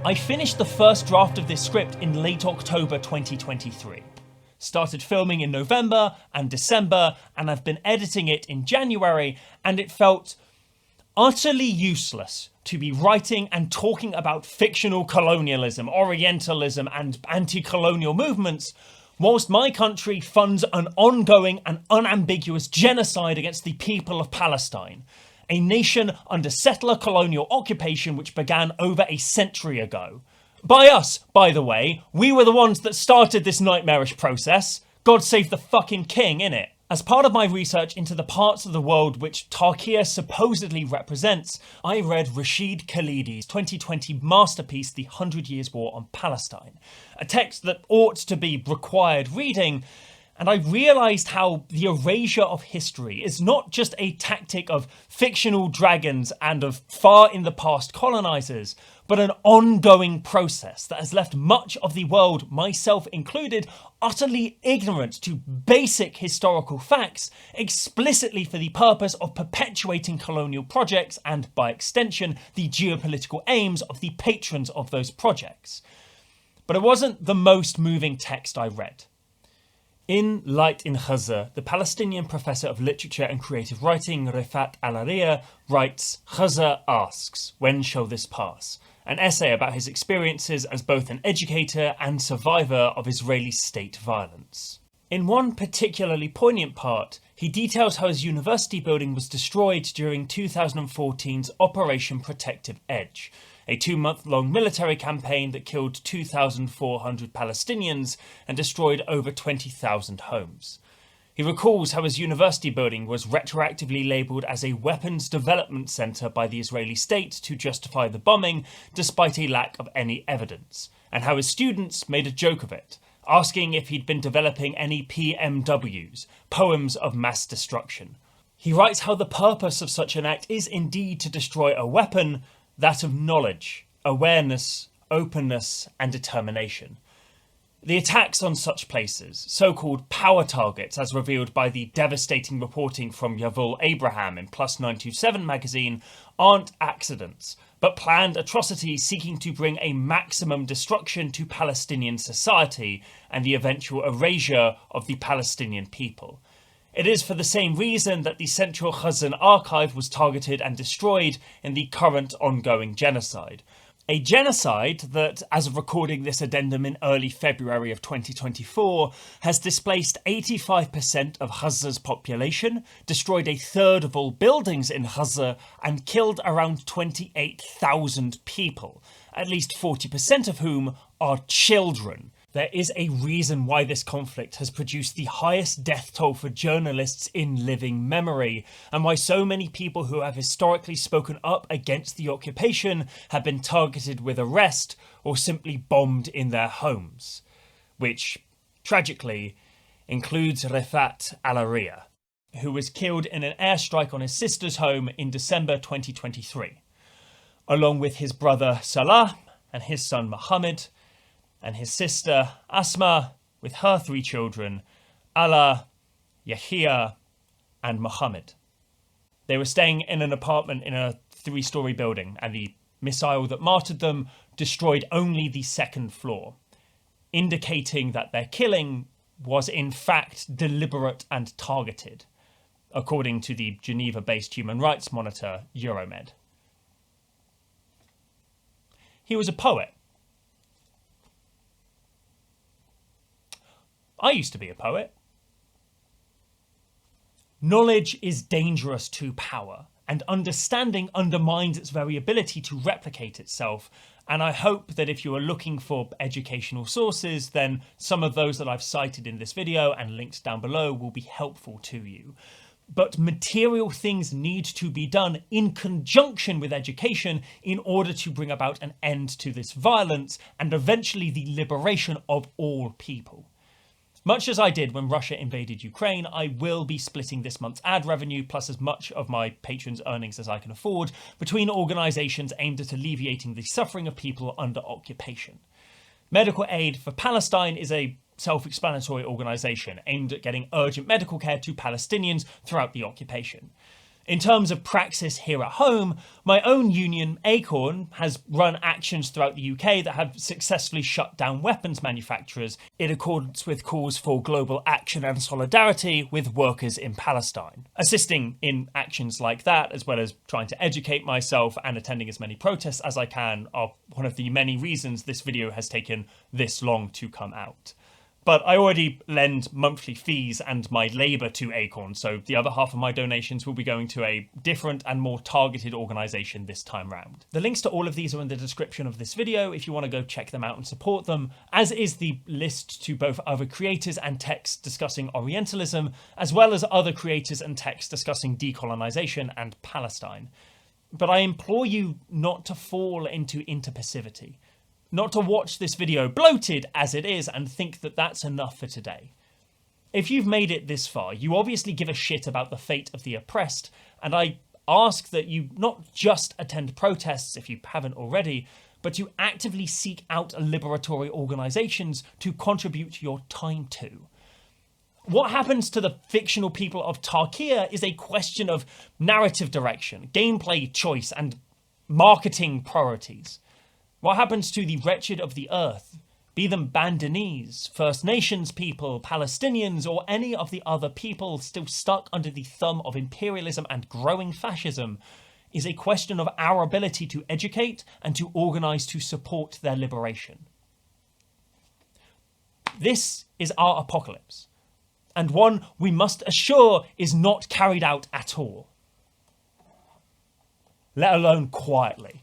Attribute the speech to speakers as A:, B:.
A: I finished the first draft of this script in late October 2023. Started filming in November and December, and I've been editing it in January, and it felt utterly useless to be writing and talking about fictional colonialism, Orientalism, and anti-colonial movements, whilst my country funds an ongoing and unambiguous genocide against the people of Palestine, a nation under settler colonial occupation which began over a century ago. By us, by the way. We were the ones that started this nightmarish process. God save the fucking king, innit? As part of my research into the parts of the world which Tarkir supposedly represents, I read Rashid Khalidi's 2020 masterpiece, The 100 Years' War on Palestine, a text that ought to be required reading, and I realised how the erasure of history is not just a tactic of fictional dragons and of far in the past colonisers, but an ongoing process that has left much of the world, myself included, utterly ignorant to basic historical facts, explicitly for the purpose of perpetuating colonial projects and, by extension, the geopolitical aims of the patrons of those projects. But it wasn't the most moving text I read. In Light in Gaza, the Palestinian professor of literature and creative writing, Refaat Alareer, writes, "Gaza asks, when shall this pass?" An essay about his experiences as both an educator and survivor of Israeli state violence. In one particularly poignant part, he details how his university building was destroyed during 2014's Operation Protective Edge, a 2-month-long military campaign that killed 2,400 Palestinians and destroyed over 20,000 homes. He recalls how his university building was retroactively labelled as a weapons development centre by the Israeli state to justify the bombing, despite a lack of any evidence, and how his students made a joke of it, asking if he'd been developing any PMWs, poems of mass destruction. He writes how the purpose of such an act is indeed to destroy a weapon, that of knowledge, awareness, openness, and determination. The attacks on such places, so-called power targets as revealed by the devastating reporting from Yavul Abraham in Plus 927 magazine, aren't accidents, but planned atrocities seeking to bring a maximum destruction to Palestinian society and the eventual erasure of the Palestinian people. It is for the same reason that the Central Khazan archive was targeted and destroyed in the current ongoing genocide. A genocide that, as of recording this addendum in early February of 2024, has displaced 85% of Gaza's population, destroyed a third of all buildings in Gaza, and killed around 28,000 people, at least 40% of whom are children. There is a reason why this conflict has produced the highest death toll for journalists in living memory, and why so many people who have historically spoken up against the occupation have been targeted with arrest or simply bombed in their homes, which, tragically, includes Refaat Alareer, who was killed in an airstrike on his sister's home in December 2023, along with his brother Salah and his son Mohammed, and his sister Asma with her 3 children, Ala, Yahia, and Mohammed. They were staying in an apartment in a 3-storey building, and the missile that martyred them destroyed only the 2nd floor, indicating that their killing was in fact deliberate and targeted, according to the Geneva-based human rights monitor Euromed. He was a poet. I used to be a poet. Knowledge is dangerous to power, and understanding undermines its very ability to replicate itself. And I hope that if you are looking for educational sources, then some of those that I've cited in this video and linked down below will be helpful to you. But material things need to be done in conjunction with education in order to bring about an end to this violence and eventually the liberation of all people. Much as I did when Russia invaded Ukraine, I will be splitting this month's ad revenue plus as much of my patrons' earnings as I can afford between organisations aimed at alleviating the suffering of people under occupation. Medical Aid for Palestine is a self-explanatory organisation aimed at getting urgent medical care to Palestinians throughout the occupation. In terms of praxis here at home, my own union, Acorn, has run actions throughout the UK that have successfully shut down weapons manufacturers in accordance with calls for global action and solidarity with workers in Palestine. Assisting in actions like that, as well as trying to educate myself and attending as many protests as I can, are one of the many reasons this video has taken this long to come out. But I already lend monthly fees and my labour to Acorn, so the other half of my donations will be going to a different and more targeted organisation this time round. The links to all of these are in the description of this video if you want to go check them out and support them, as is the list to both other creators and texts discussing Orientalism, as well as other creators and texts discussing decolonisation and Palestine. But I implore you not to fall into interpassivity. Not to watch this video, bloated as it is, and think that that's enough for today. If you've made it this far, you obviously give a shit about the fate of the oppressed, and I ask that you not just attend protests if you haven't already, but you actively seek out liberatory organisations to contribute your time to. What happens to the fictional people of Tarkir is a question of narrative direction, gameplay choice, and marketing priorities. What happens to the wretched of the earth, be them Bandanese, First Nations people, Palestinians, or any of the other people still stuck under the thumb of imperialism and growing fascism, is a question of our ability to educate and to organise to support their liberation. This is our apocalypse, and one we must assure is not carried out at all, let alone quietly.